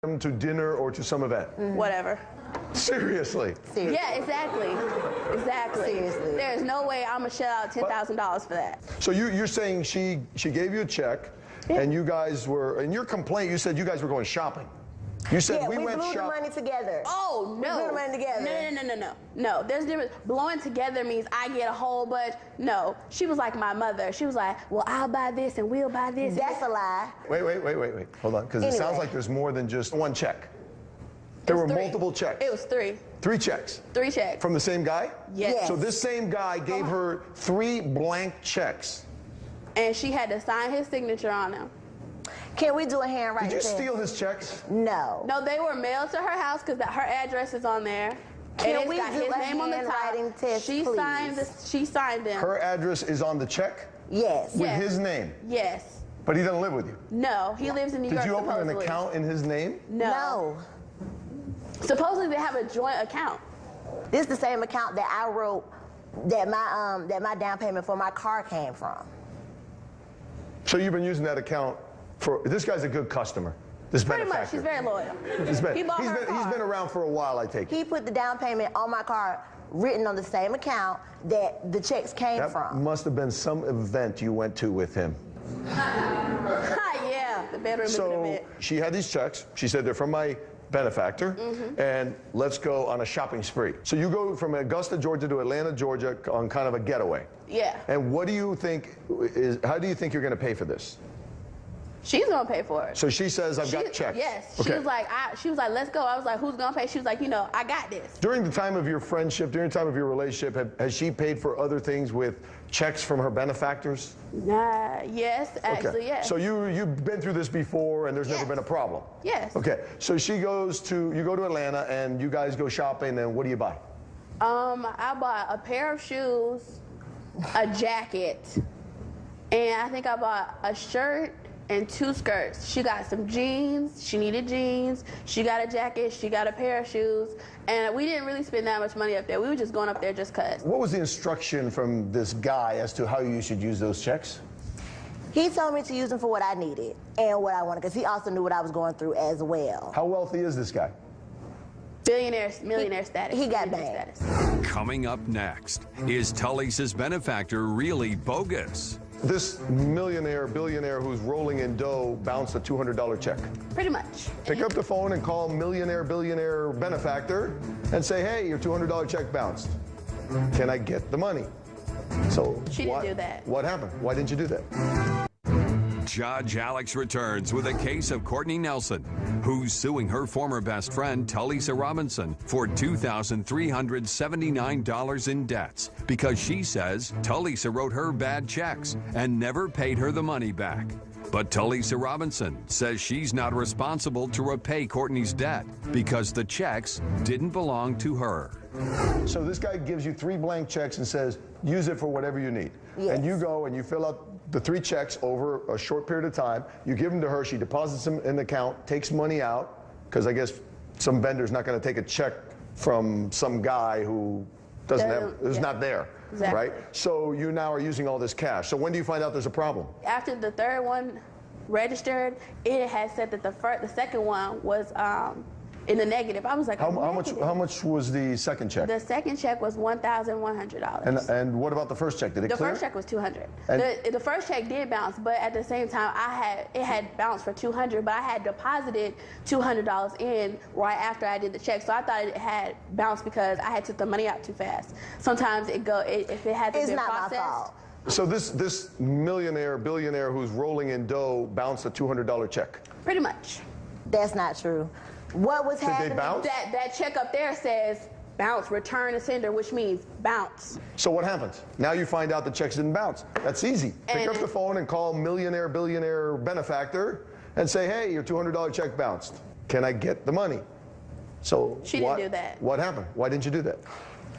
him to dinner or to some event? Whatever. Seriously? Yeah, exactly. Exactly. Seriously. There's no way I'm going to shell out $10,000 for that. So you're saying she gave you a check, and you guys were, in your complaint, you said you guys were going shopping. You said Yeah, we went blew the shopping. money together. Oh, no. We blew the money together. No, there's a difference. Blowing together means I get a whole bunch. No, she was like my mother. She was like, well, I'll buy this and we'll buy this. That's a lie. Wait. Hold on, because it sounds like there's more than just one check. There were multiple checks. It was 3. 3 checks. 3 checks. From the same guy? Yes. So this same guy gave her 3 blank checks. And she had to sign his signature on them. Can we do a handwriting Did you test? steal his checks? No. No, they were mailed to her house because her address is on there. Can and we got do his a name on the handwriting top. test, She please? signed this. She signed them. Her address is on the check? Yes. With Yes. his name? Yes. But he doesn't live with you? No, he lives in New York. Did you open an supposedly. account in his name? No. Supposedly they have a joint account. This is the same account that I wrote that my down payment for my car came from. So you've been using that account for, this guy's a good customer. This Pretty much, benefactor. he's very loyal. He's been, He bought her a car. he's been around for a while, I take it. He put the down payment on my car written on the same account that the checks came That from. must have been some event you went to with him. Yeah, the bedroom is a So bit. she had these checks. She said they're from my benefactor, and let's go on a shopping spree. So you go from Augusta, Georgia to Atlanta, Georgia on kind of a getaway. Yeah. And what do you think how do you think you're going to pay for this? She's gonna pay for it. So she says, I've got checks. Yes. Okay. She was like, let's go. I was like, who's gonna pay? She was like, I got this. During the time of your friendship, during the time of your relationship, has she paid for other things with checks from her benefactors? Yes, actually, yes. So you've been through this before, and there's never been a problem? Yes. Okay. So you go to Atlanta, and you guys go shopping, and what do you buy? I bought a pair of shoes, a jacket, and I think I bought a shirt and 2 skirts. She got some jeans. She needed jeans. She got a jacket. She got a pair of shoes. And we didn't really spend that much money up there. We were just going up there just cause. What was the instruction from this guy as to how you should use those checks? He told me to use them for what I needed and what I wanted, because he also knew what I was going through as well. How wealthy is this guy? Billionaire, millionaire status. He got millionaire banged. status. Coming up next, is Tully's benefactor really bogus? This millionaire, billionaire who's rolling in dough bounced a $200 check. Pretty much. Pick up the phone and call millionaire, billionaire benefactor and say, hey, your $200 check bounced. Can I get the money? So She didn't do that. What happened? Why didn't you do that? Judge Alex returns with a case of Courtney Nelson, who's suing her former best friend, Tulisa Robinson, for $2,379 in debts because she says Tulisa wrote her bad checks and never paid her the money back. But Tulisa Robinson says she's not responsible to repay Courtney's debt because the checks didn't belong to her. So this guy gives you 3 blank checks and says, use it for whatever you need. Yes. And you go and you fill out the 3 checks over a short period of time. You give them to her. She deposits them in the account, takes money out, because I guess some vendor's not going to take a check from some guy who who's not there, Exactly. right? So you now are using all this cash. So when do you find out there's a problem? After the third one registered, it had said that the second one was in the negative. I was like, How much was the second check? The second check was $1,100. And what about the first check? Did it The clear? first check was $200. And- The first check did bounce, but at the same time, it had bounced for $200, but I had deposited $200 in right after I did the check, so I thought it had bounced because I had took the money out too fast. Sometimes if it hasn't It's been not processed. my fault. So this millionaire, billionaire who's rolling in dough bounced a $200 check. Pretty much. That's not true. What was happening? they bounce? That check up there says bounce, return to sender, which means bounce. So what happens? Now you find out the checks didn't bounce. That's easy. Pick up the phone and call millionaire, billionaire benefactor and say, hey, your $200 check bounced. Can I get the money? So She didn't do that. What happened? Why didn't you do that?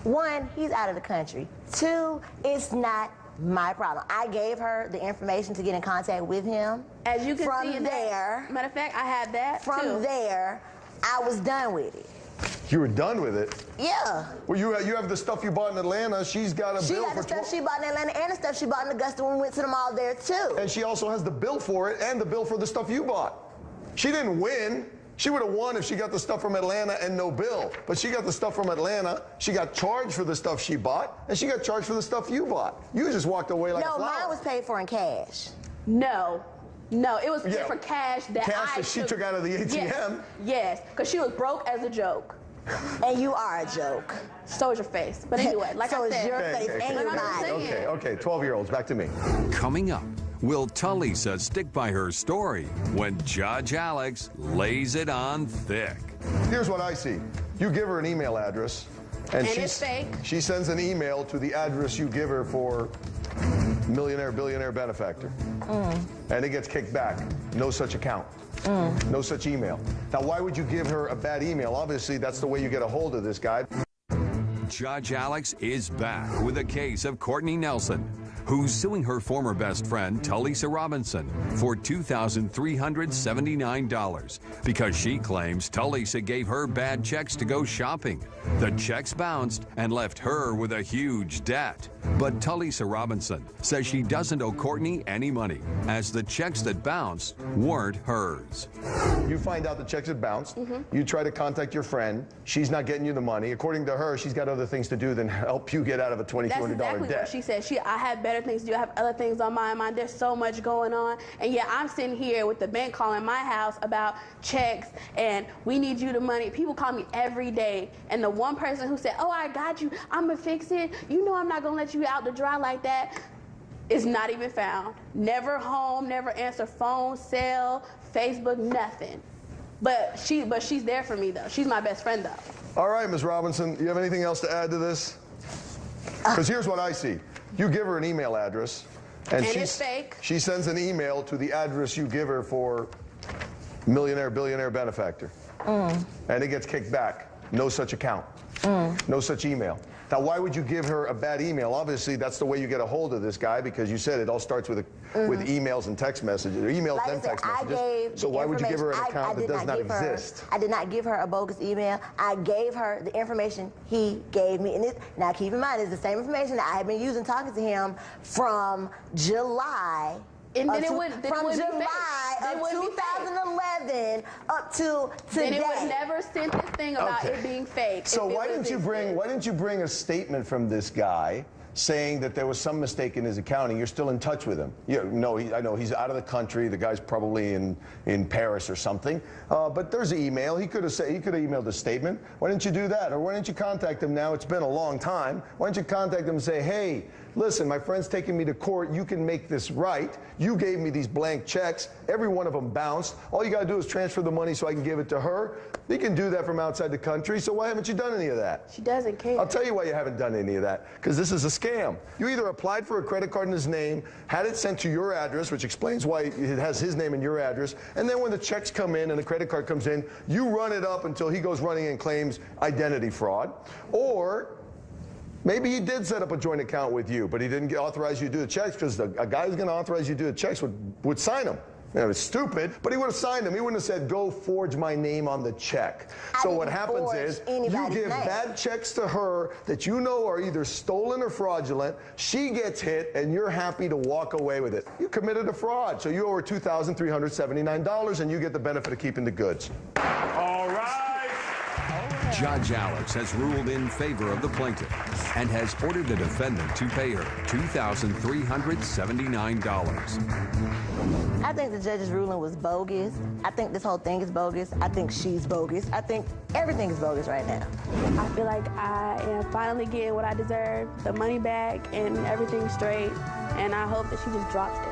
1, he's out of the country. 2, it's not my problem. I gave her the information to get in contact with him. As you can From see, there, matter of fact, I had that From too. there, I was done with it. You were done with it? Yeah. Well, you have the stuff you bought in Atlanta. She's got a She bill got for the stuff she bought in Atlanta and the stuff she bought in Augusta when we went to the mall there too. And she also has the bill for it and the bill for the stuff you bought. She didn't win. She would have won if she got the stuff from Atlanta and no bill. But she got the stuff from Atlanta, she got charged for the stuff she bought, and she got charged for the stuff you bought. You just walked away like a flower. No, mine was paid for in cash. No, it was for cash that she took out of the ATM. Yes, because she was broke as a joke. And you are a joke. So is your face. But anyway, like so I is said. your face and your body. Okay, 12-year-olds, back to me. Coming up, will Talisa stick by her story when Judge Alex lays it on thick? Here's what I see. You give her an email address, and it's fake. She sends an email to the address you give her for millionaire, billionaire benefactor. And it gets kicked back. No such account. No such email. Now, why would you give her a bad email? Obviously, that's the way you get a hold of this guy. Judge Alex is back with a case of Courtney Nelson, who's suing her former best friend, Talisa Robinson, for $2,379 because she claims Talisa gave her bad checks to go shopping. The checks bounced and left her with a huge debt. But Talisa Robinson says she doesn't owe Courtney any money, as the checks that bounced weren't hers. You find out the checks had bounced. You try to contact your friend. She's not getting you the money. According to her, she's got other things to do than help you get out of a $2,200 That's exactly debt. what she said. I have better things to do. I have other things on my mind. There's so much going on. And yet I'm sitting here with the bank calling my house about checks and we need you the money. People call me every day. And the one person who said, oh, I got you, I'm going to fix it. You know I'm not going to let you out to dry like that. Is not even found. Never home, never answer phone, cell, Facebook, nothing. But she's there for me, though. She's my best friend, though. All right, Ms. Robinson, you have anything else to add to this? Because here's what I see. You give her an email address, and it's fake. She sends an email to the address you give her for millionaire, billionaire benefactor. And it gets kicked back. No such account. No such email. Now, why would you give her a bad email? Obviously, that's the way you get a hold of this guy, because you said it all starts with emails and text messages, or emails and text messages. So why would you give her an account that does not exist? I did not give her a bogus email. I gave her the information he gave me. And now, keep in mind, it's the same information that I have been using talking to him from July. And then from July of 2011 up to today. Then it would never sent this thing about it being fake. So why didn't you bring a statement from this guy saying that there was some mistake in his accounting? You're still in touch with him. I know he's out of the country. The guy's probably in Paris or something. But there's an email. He could have emailed a statement. Why didn't you do that? Or why didn't you contact him now? It's been a long time. Why don't you contact him and say, hey, listen, my friend's taking me to court. You can make this right. You gave me these blank checks. Every one of them bounced. All you got to do is transfer the money so I can give it to her. You can do that from outside the country. So why haven't you done any of that? She doesn't care. I'll tell you why you haven't done any of that. Because this is a scam. You either applied for a credit card in his name, had it sent to your address, which explains why it has his name and your address, and then when the checks come in and the credit card comes in, you run it up until he goes running and claims identity fraud. Or maybe he did set up a joint account with you, but he didn't authorize you to do the checks, because a guy who's going to authorize you to do the checks would sign them. You know, it's stupid, but he would have signed them. He wouldn't have said, go forge my name on the check. So what happens is you give bad checks to her that you know are either stolen or fraudulent. She gets hit, and you're happy to walk away with it. You committed a fraud, so you owe her $2,379, and you get the benefit of keeping the goods. All right. Judge Alex has ruled in favor of the plaintiff and has ordered the defendant to pay her $2,379. I think the judge's ruling was bogus. I think this whole thing is bogus. I think she's bogus. I think everything is bogus right now. I feel like I am finally getting what I deserve, the money back and everything straight, and I hope that she just drops it.